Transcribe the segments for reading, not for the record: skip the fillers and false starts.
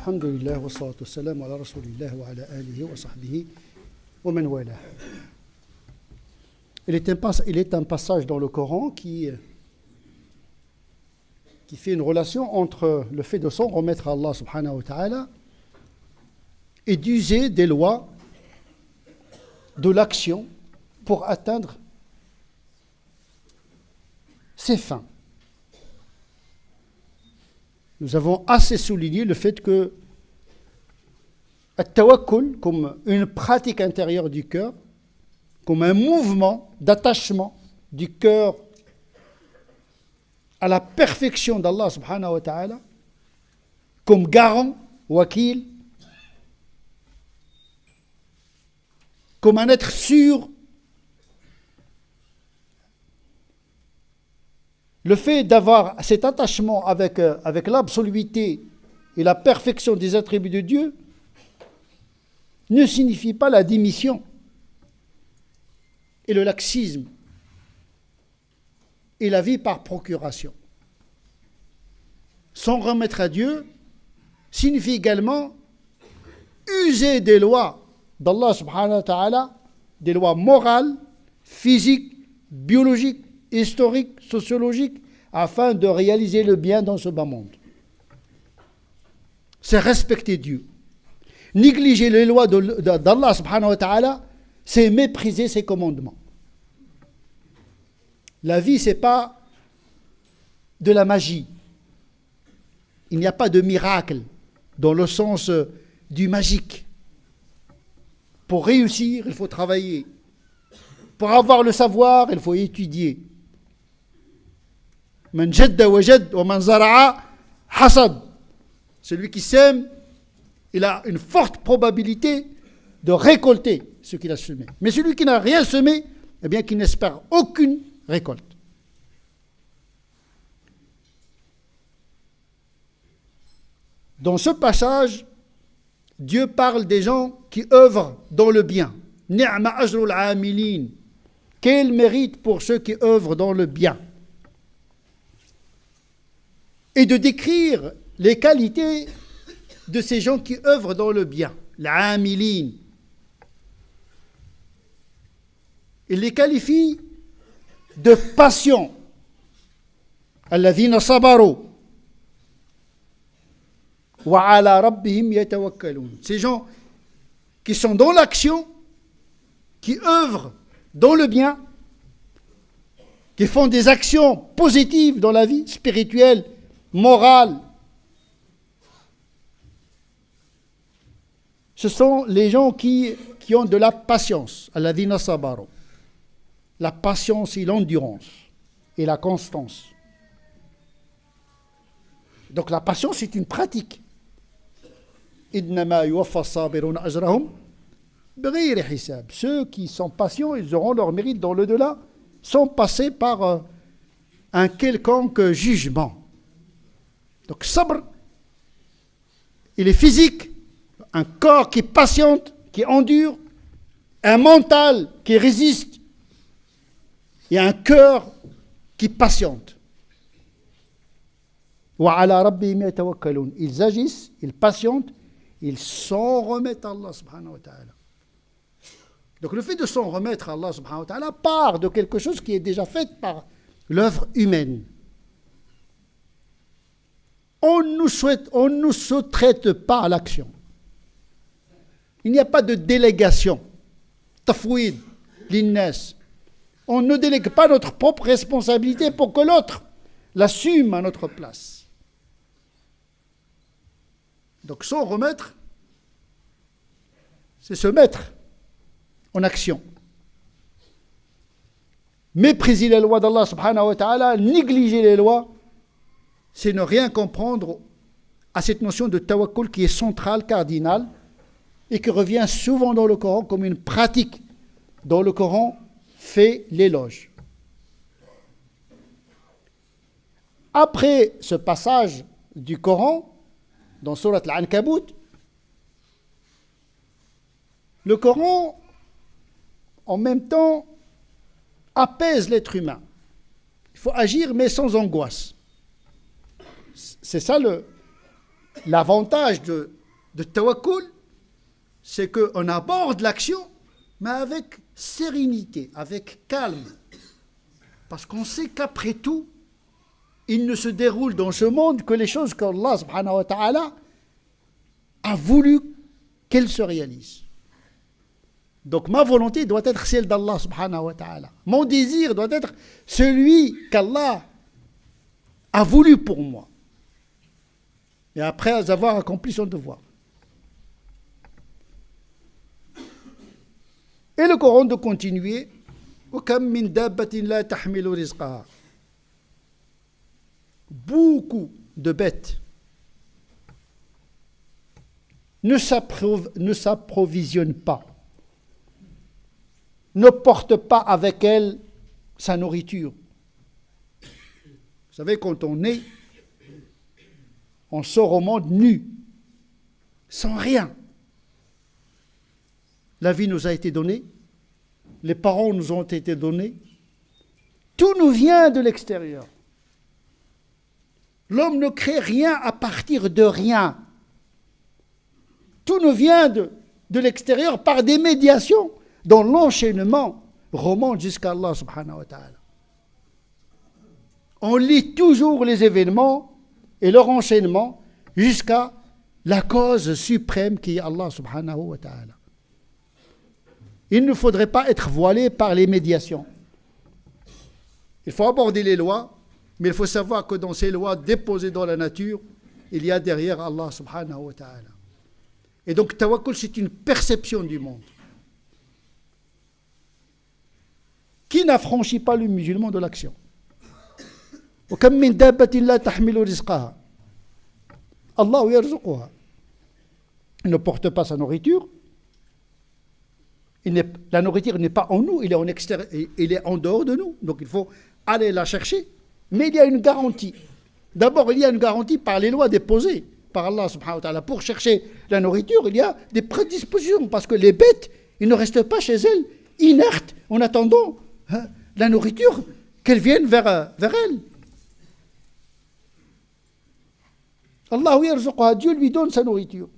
Alhamdulillah wa salatu wassalam ala rasulillah wa ala alihi wa sahbihi wa man wala. Il est un passage dans le Coran qui fait une relation entre le fait de s'en remettre à Allah subhanahu wa ta'ala et d'user des lois de l'action pour atteindre ses fins. Nous avons assez souligné le fait que at-tawakkul, comme une pratique intérieure du cœur, comme un mouvement d'attachement du cœur à la perfection d'Allah subhanahu wa ta'ala, comme garant, wakil, comme un être sûr. Le fait d'avoir cet attachement avec l'absoluité et la perfection des attributs de Dieu ne signifie pas la démission et le laxisme et la vie par procuration. S'en remettre à Dieu signifie également user des lois d'Allah subhanahu wa ta'ala, des lois morales, physiques, biologiques, historiques, sociologiques, afin de réaliser le bien dans ce bas monde. C'est respecter Dieu. Négliger les lois d'Allah subhanahu wa ta'ala, c'est mépriser ses commandements. La vie, ce n'est pas de la magie. Il n'y a pas de miracle dans le sens du magique. Pour réussir, il faut travailler. Pour avoir le savoir, il faut étudier. Man jadda wajad wa man zara'a hasad. Celui qui sème, il a une forte probabilité de récolter ce qu'il a semé. Mais celui qui n'a rien semé, eh bien, qui n'espère aucune récolte. Dans ce passage, Dieu parle des gens qui œuvrent dans le bien. Ni'ma ajrul amilin. Quel mérite pour ceux qui œuvrent dans le bien. Et de décrire les qualités de ces gens qui œuvrent dans le bien. L'amilin. Il les qualifie de passion. Alladhina sabaru. Wa ala rabbihim yatawakkalun. Ces gens qui sont dans l'action, qui œuvrent dans le bien, qui font des actions positives dans la vie spirituelle, morale. Ce sont les gens qui ont de la patience. Alladhina sabaru. La patience et l'endurance et la constance. Donc la patience, c'est une pratique. Innama yuwaffa as-sabiruna ajrahum bighayri hisab. Ceux qui sont patients, ils auront leur mérite dans le delà, sans passer par un quelconque jugement. Donc sabr, il est physique, un corps qui patiente, qui endure, un mental qui résiste, et un cœur qui patiente. Wa ala rabbihim yatawakkalun. Ils agissent, ils patientent, ils s'en remettent à Allah subhanahu wa ta'ala. Donc le fait de s'en remettre à Allah subhanahu wa ta'ala part de quelque chose qui est déjà fait par l'œuvre humaine. On ne sous-traite pas à l'action. Il n'y a pas de délégation. Tafouid, l'innas. On ne délègue pas notre propre responsabilité pour que l'autre l'assume à notre place. Donc s'en remettre, c'est se mettre en action. Mépriser les lois d'Allah subhanahu wa ta'ala, négliger les lois, c'est ne rien comprendre à cette notion de tawakkul qui est centrale, cardinale, et qui revient souvent dans le Coran comme une pratique. Dans le Coran, fait l'éloge. Après ce passage du Coran, dans Surat Al-Ankabut, le Coran, en même temps, apaise l'être humain. Il faut agir, mais sans angoisse. C'est ça l'avantage de tawakkul, c'est qu'on aborde l'action, mais avec sérénité, avec calme. Parce qu'on sait qu'après tout, il ne se déroule dans ce monde que les choses qu'Allah subhanahu wa ta'ala a voulu qu'elles se réalisent. Donc ma volonté doit être celle d'Allah subhanahu wa ta'ala. Mon désir doit être celui qu'Allah a voulu pour moi. Et après avoir accompli son devoir. Et le Coran de continuer. وَكَمْ مِنْ دَابَّةٍ لَا تَحْمِلُ رِزْقَهَا. Beaucoup de bêtes ne s'approvisionnent pas, ne portent pas avec elles sa nourriture. Vous savez, quand on est, on sort au monde nu, sans rien. La vie nous a été donnée, les parents nous ont été donnés, tout nous vient de l'extérieur. L'homme ne crée rien à partir de rien. Tout nous vient de l'extérieur par des médiations dont l'enchaînement remonte jusqu'à Allah subhanahu wa ta'ala. On lit toujours les événements et leur enchaînement jusqu'à la cause suprême qui est Allah subhanahu wa ta'ala. Il ne faudrait pas être voilé par les médiations. Il faut aborder les lois, mais il faut savoir que dans ces lois déposées dans la nature, il y a derrière Allah subhanahu wa ta'ala. Et donc tawakkul, c'est une perception du monde qui n'affranchit pas le musulman de l'action. وَكَمْ مِنْ دَابَّةٍ لَا تَحْمِلُ رِزْقَهَا اللَّهُ يَرْزُقُهَا. Il ne porte pas sa nourriture. La nourriture n'est pas en nous, il est en extérieur, il est en dehors de nous. Donc il faut aller la chercher. Mais il y a une garantie. D'abord, il y a une garantie par les lois déposées par Allah subhanahu wa ta'ala. Pour chercher la nourriture, il y a des prédispositions. Parce que les bêtes, ils ne restent pas chez elles, inertes, en attendant la nourriture, qu'elle vienne vers elles. Allah yarzuqha, Dieu lui donne sa nourriture.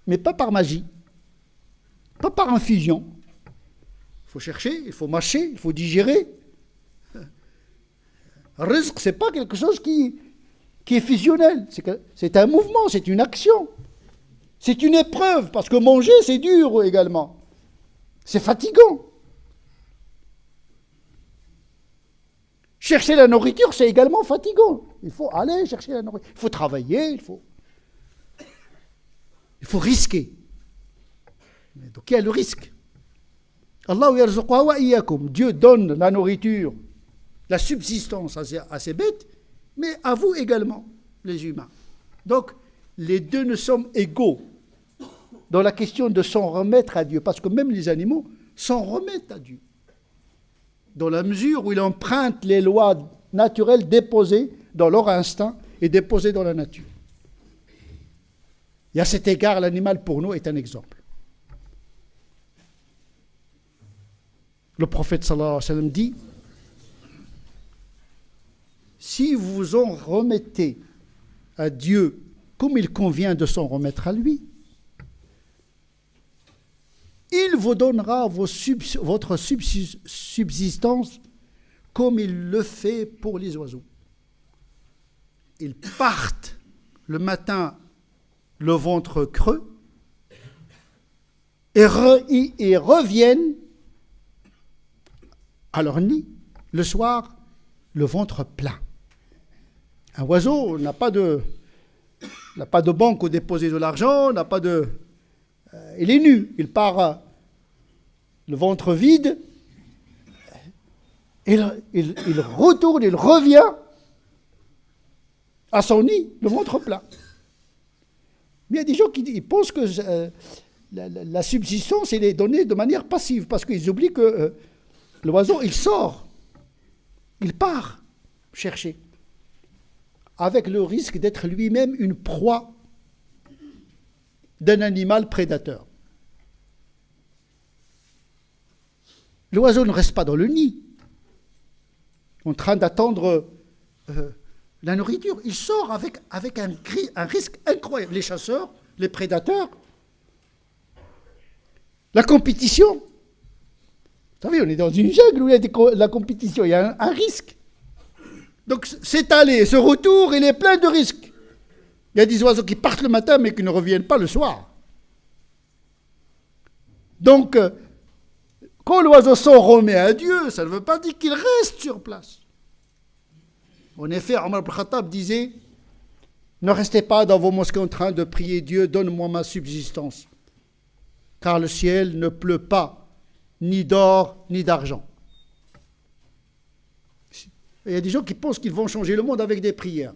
Mais pas par magie. Pas par infusion. Il faut chercher, il faut mâcher, il faut digérer. Rizq, ce n'est pas quelque chose qui est fusionnel. C'est un mouvement, c'est une action. C'est une épreuve, parce que manger, c'est dur également. C'est fatigant. Chercher la nourriture, c'est également fatigant. Il faut aller chercher la nourriture. Il faut travailler, il faut risquer. Donc il y a le risque. Allahu yarzuqha wa iyyakum. Dieu donne la nourriture, la subsistance à ces bêtes, mais à vous également, les humains. Donc, les deux ne sommes égaux dans la question de s'en remettre à Dieu, parce que même les animaux s'en remettent à Dieu, dans la mesure où ils empruntent les lois naturelles déposées dans leur instinct et déposées dans la nature. Et à cet égard, l'animal pour nous est un exemple. Le prophète sallallahu alayhi wa sallam dit: si vous vous en remettez à Dieu comme il convient de s'en remettre à lui, il vous donnera votre subsistance comme il le fait pour les oiseaux. Ils partent le matin le ventre creux et reviennent à leur nid le soir le ventre plein. Un oiseau n'a pas de banque où déposer de l'argent, il est nu, il part le ventre vide, il retourne, il revient à son nid, le ventre plein. Mais il y a des gens qui pensent que la subsistance, elle est donnée de manière passive, parce qu'ils oublient que l'oiseau, il sort, il part chercher, avec le risque d'être lui-même une proie d'un animal prédateur. L'oiseau ne reste pas dans le nid, en train d'attendre la nourriture. Il sort avec un risque incroyable. Les chasseurs les prédateurs, la compétition. Vous savez, on est dans une jungle où il y a la compétition, il y a un risque. Donc cet aller, ce retour, il est plein de risques. Il y a des oiseaux qui partent le matin mais qui ne reviennent pas le soir. Donc, quand l'oiseau s'en remet à Dieu, ça ne veut pas dire qu'il reste sur place. En effet, Omar ibn Khattab disait, ne restez pas dans vos mosquées en train de prier Dieu, donne-moi ma subsistance. Car le ciel ne pleut pas, ni d'or, ni d'argent. Il y a des gens qui pensent qu'ils vont changer le monde avec des prières.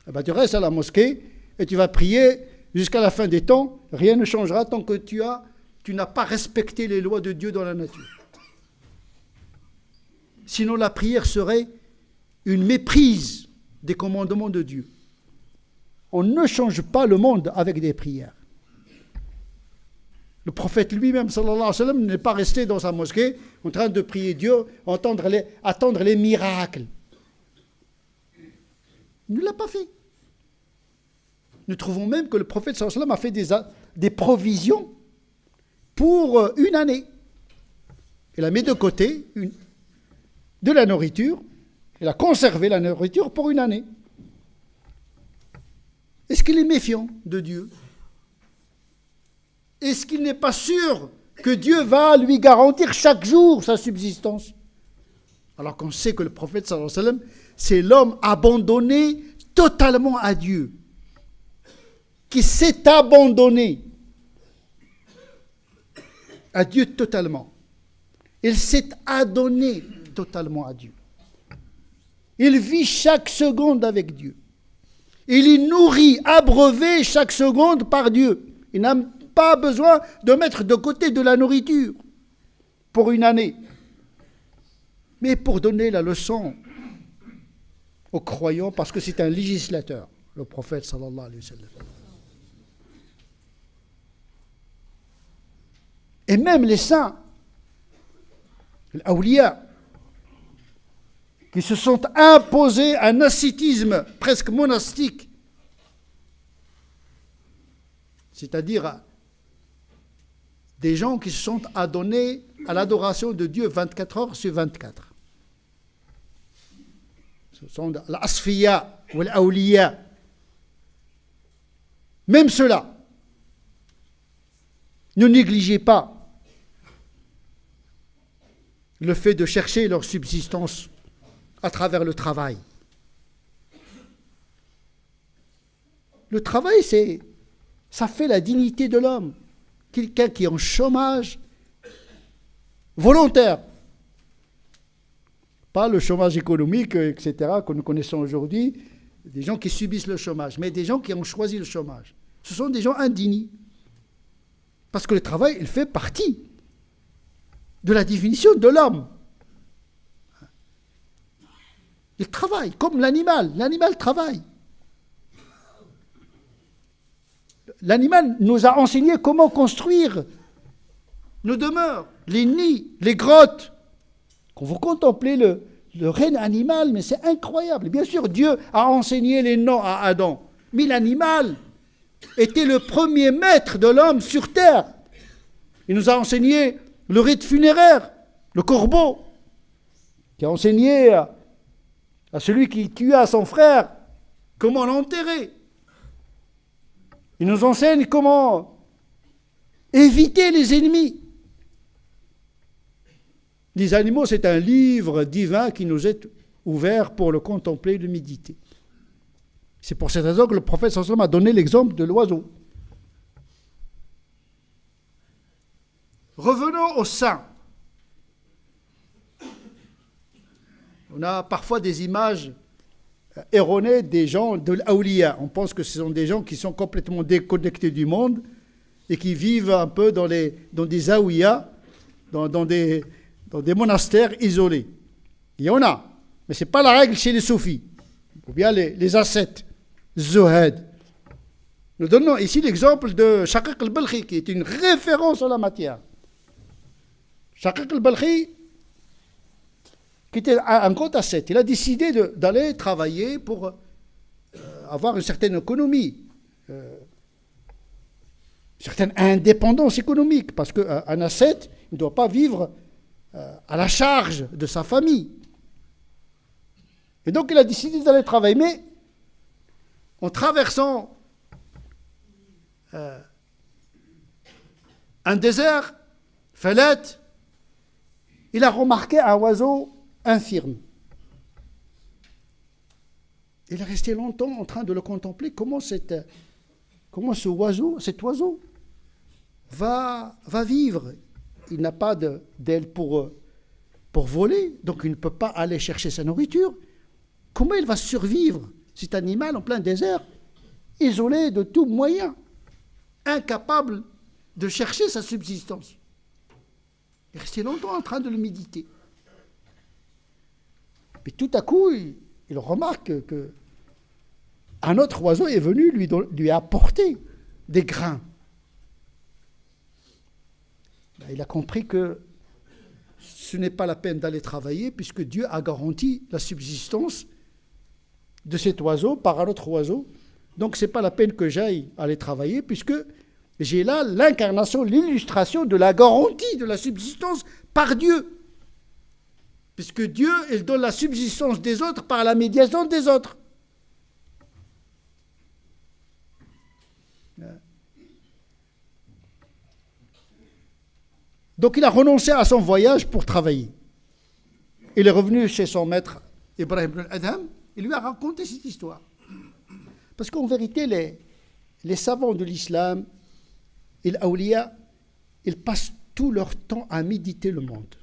Eh bien, tu restes à la mosquée et tu vas prier jusqu'à la fin des temps. Rien ne changera tant que tu n'as pas respecté les lois de Dieu dans la nature. Sinon, la prière serait une méprise des commandements de Dieu. On ne change pas le monde avec des prières. Le prophète lui-même, sallallahu alayhi wa sallam, n'est pas resté dans sa mosquée en train de prier Dieu, attendre les miracles. Il ne l'a pas fait. Nous trouvons même que le prophète sallallahu alayhi wa sallam a fait des provisions pour une année. Il a mis de côté de la nourriture. Il a conservé la nourriture pour une année. Est-ce qu'il est méfiant de Dieu? Est-ce qu'il n'est pas sûr que Dieu va lui garantir chaque jour sa subsistance? Alors qu'on sait que le prophète sallallahu alayhi wa sallam, c'est l'homme abandonné totalement à Dieu, qui s'est abandonné à Dieu totalement. Il s'est adonné totalement à Dieu. Il vit chaque seconde avec Dieu. Il est nourri, abreuvé chaque seconde par Dieu. Il n'a pas besoin de mettre de côté de la nourriture pour une année. Mais pour donner la leçon aux croyants, parce que c'est un législateur, le prophète sallallahu alayhi wa sallam. Et même les saints, les awliya, qui se sont imposés un ascétisme presque monastique, c'est-à-dire des gens qui se sont adonnés à l'adoration de Dieu 24 heures sur 24. Ce sont l'asfiya ou l'awliya. Même ceux-là, ne négligez pas le fait de chercher leur subsistance à travers le travail. Le travail, ça fait la dignité de l'homme. Quelqu'un qui est en chômage volontaire, pas le chômage économique, etc., que nous connaissons aujourd'hui, des gens qui subissent le chômage, mais des gens qui ont choisi le chômage. Ce sont des gens indignes. Parce que le travail, il fait partie de la définition de l'homme. Il travaille, comme l'animal. L'animal travaille. L'animal nous a enseigné comment construire nos demeures, les nids, les grottes. Quand vous contemplez le règne animal, mais c'est incroyable. Bien sûr, Dieu a enseigné les noms à Adam, mais l'animal était le premier maître de l'homme sur terre. Il nous a enseigné le rite funéraire, le corbeau, qui a enseigné à celui qui tua son frère comment l'enterrer. Il nous enseigne comment éviter les ennemis. Les animaux, c'est un livre divin qui nous est ouvert pour le contempler et le méditer. C'est pour cette raison que le prophète sallallahu alayhi wa sallam a donné l'exemple de l'oiseau. Revenons aux saints. On a parfois des images erronées des gens de l'awliya. On pense que ce sont des gens qui sont complètement déconnectés du monde et qui vivent un peu dans des zawiyas, dans des monastères isolés. Il y en a, mais ce n'est pas la règle chez les soufis, ou bien les ascètes, zuhad. Nous donnons ici l'exemple de Shaqiq al-Balkhi, qui est une référence en la matière. Shaqiq al-Balkhi, qui était un grand ascète, il a décidé d'aller travailler pour avoir une certaine économie. certaine indépendance économique, parce qu'un ascète ne doit pas vivre à la charge de sa famille. Et donc il a décidé d'aller travailler, mais en traversant un désert, Falat, il a remarqué un oiseau infirme. Il est resté longtemps en train de le contempler. Comment cet oiseau va vivre. Il n'a pas d'aile pour voler, donc il ne peut pas aller chercher sa nourriture. Comment il va survivre, cet animal en plein désert, isolé de tout moyen, incapable de chercher sa subsistance? Il est resté longtemps en train de le méditer. Puis tout à coup, il remarque qu'un autre oiseau est venu lui apporter des grains. Il a compris que ce n'est pas la peine d'aller travailler puisque Dieu a garanti la subsistance de cet oiseau par un autre oiseau. Donc ce n'est pas la peine que j'aille aller travailler puisque j'ai là l'incarnation, l'illustration de la garantie de la subsistance par Dieu. Puisque Dieu, il donne la subsistance des autres par la médiation des autres. Donc il a renoncé à son voyage pour travailler. Il est revenu chez son maître Ibrahim ibn al-Adham et lui a raconté cette histoire. Parce qu'en vérité, les savants de l'islam et l'awliya, ils passent tout leur temps à méditer le monde.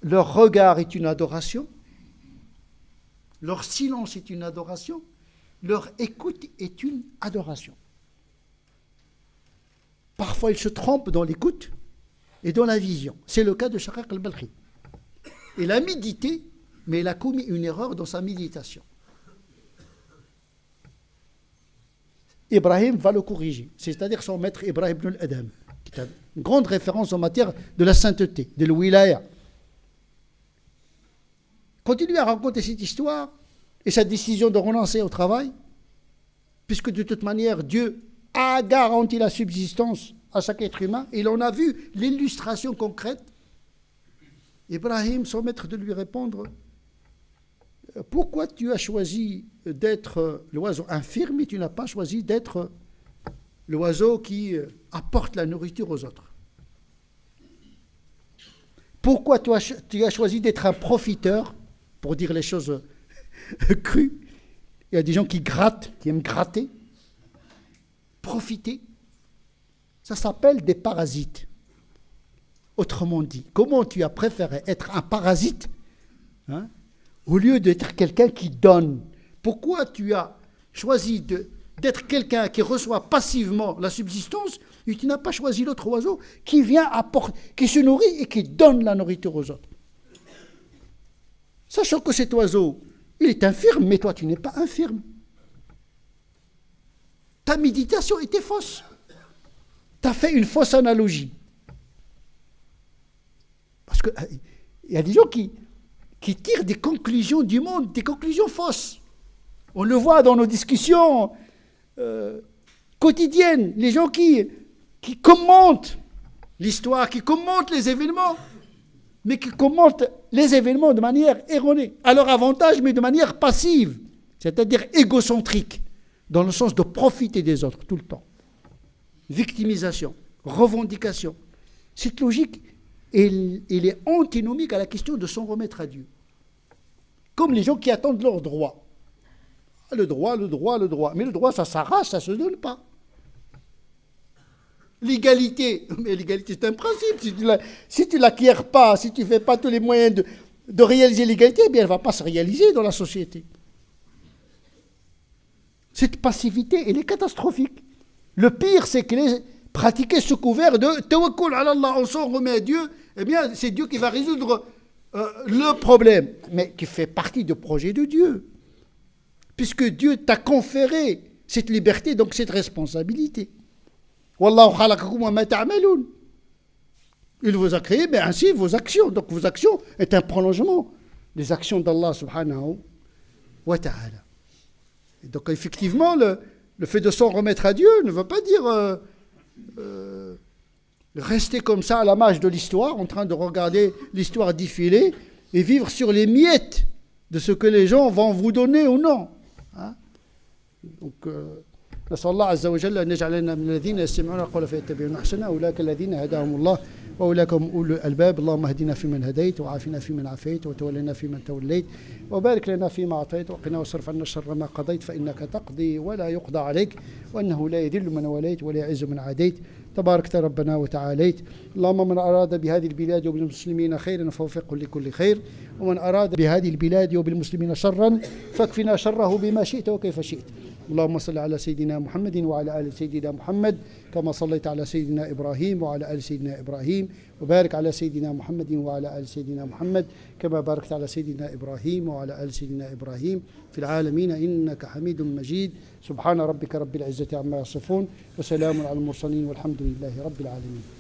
Leur regard est une adoration, leur silence est une adoration, leur écoute est une adoration. Parfois, ils se trompent dans l'écoute et dans la vision. C'est le cas de Shaqaq al-Balkhi. Il a médité, mais il a commis une erreur dans sa méditation. Ibrahim va le corriger, c'est-à-dire son maître Ibrahim ibn al-Adham, qui est une grande référence en matière de la sainteté, de l'wilaya. Quand il lui a raconté cette histoire et sa décision de renoncer au travail, puisque de toute manière, Dieu a garanti la subsistance à chaque être humain, et l'on a vu l'illustration concrète, Ibrahim, son maître, de lui répondre: pourquoi tu as choisi d'être l'oiseau infirme et tu n'as pas choisi d'être l'oiseau qui apporte la nourriture aux autres? Pourquoi tu as choisi d'être un profiteur, pour dire les choses crues? Il y a des gens qui grattent, qui aiment gratter, profiter. Ça s'appelle des parasites. Autrement dit, comment tu as préféré être un parasite au lieu d'être quelqu'un qui donne? Pourquoi tu as choisi d'être quelqu'un qui reçoit passivement la subsistance et tu n'as pas choisi l'autre oiseau qui vient apporter, qui se nourrit et qui donne la nourriture aux autres? Sachant que cet oiseau, il est infirme, mais toi tu n'es pas infirme. Ta méditation était fausse. Tu as fait une fausse analogie. Parce qu'il y a des gens qui tirent des conclusions du monde, des conclusions fausses. On le voit dans nos discussions quotidiennes. Les gens qui commentent l'histoire, qui commentent les événements, mais qui commentent les événements de manière erronée, à leur avantage, mais de manière passive, c'est-à-dire égocentrique, dans le sens de profiter des autres tout le temps. Victimisation, revendication. Cette logique, elle est antinomique à la question de s'en remettre à Dieu. Comme les gens qui attendent leur droit. Le droit. Mais le droit, ça s'arrache, ça ne se donne pas. L'égalité, mais l'égalité c'est un principe. Si tu ne l'acquiers pas, si tu ne fais pas tous les moyens de réaliser l'égalité, eh bien elle ne va pas se réaliser dans la société. Cette passivité, elle est catastrophique. Le pire, c'est qu'elle est pratiquée sous couvert de tawakkul ala Allah, on s'en remet à Dieu, eh bien c'est Dieu qui va résoudre le problème, mais qui fait partie du projet de Dieu. Puisque Dieu t'a conféré cette liberté, donc cette responsabilité. Wallahu khalaqakum wa ma ta'malun. Il vous a créé, mais ainsi vos actions. Donc vos actions est un prolongement des actions d'Allah subhanahu wa ta'ala. Et donc effectivement, Le fait de s'en remettre à Dieu ne veut pas dire rester comme ça à la marge de l'histoire, en train de regarder l'histoire défiler et vivre sur les miettes de ce que les gens vont vous donner ou non. Hein? Donc, نسأل الله عز وجل أن يجعلنا من الذين يستمعون القول فيتبعون أحسنه أولئك الذين هداهم الله وأولئك هم أولو الألباب اللهم اهدنا فيمن هديت وعافنا فيمن عافيت وتولنا فيمن توليت وبارك لنا فيما أعطيت وقنا واصرف عنا شر ما قضيت فإنك تقضي ولا يقضى عليك وأنه لا يذل من وليت ولا يعز من عاديت تباركت ربنا وتعاليت اللهم من أراد بهذه البلاد وبالمسلمين خيرا فوفقه لكل خير ومن أراد بهذه البلاد وبالمسلمين شرا فاكفنا شره بما شئت وكيف شئت اللهم صل على سيدنا محمد وعلى آل سيدنا محمد كما صليت على سيدنا إبراهيم وعلى آل سيدنا إبراهيم وبارك على سيدنا محمد وعلى آل سيدنا محمد كما باركت على سيدنا إبراهيم وعلى آل سيدنا إبراهيم في العالمين إنك حميد مجيد سبحان ربك رب العزة عما يصفون وسلام على المرسلين والحمد لله رب العالمين.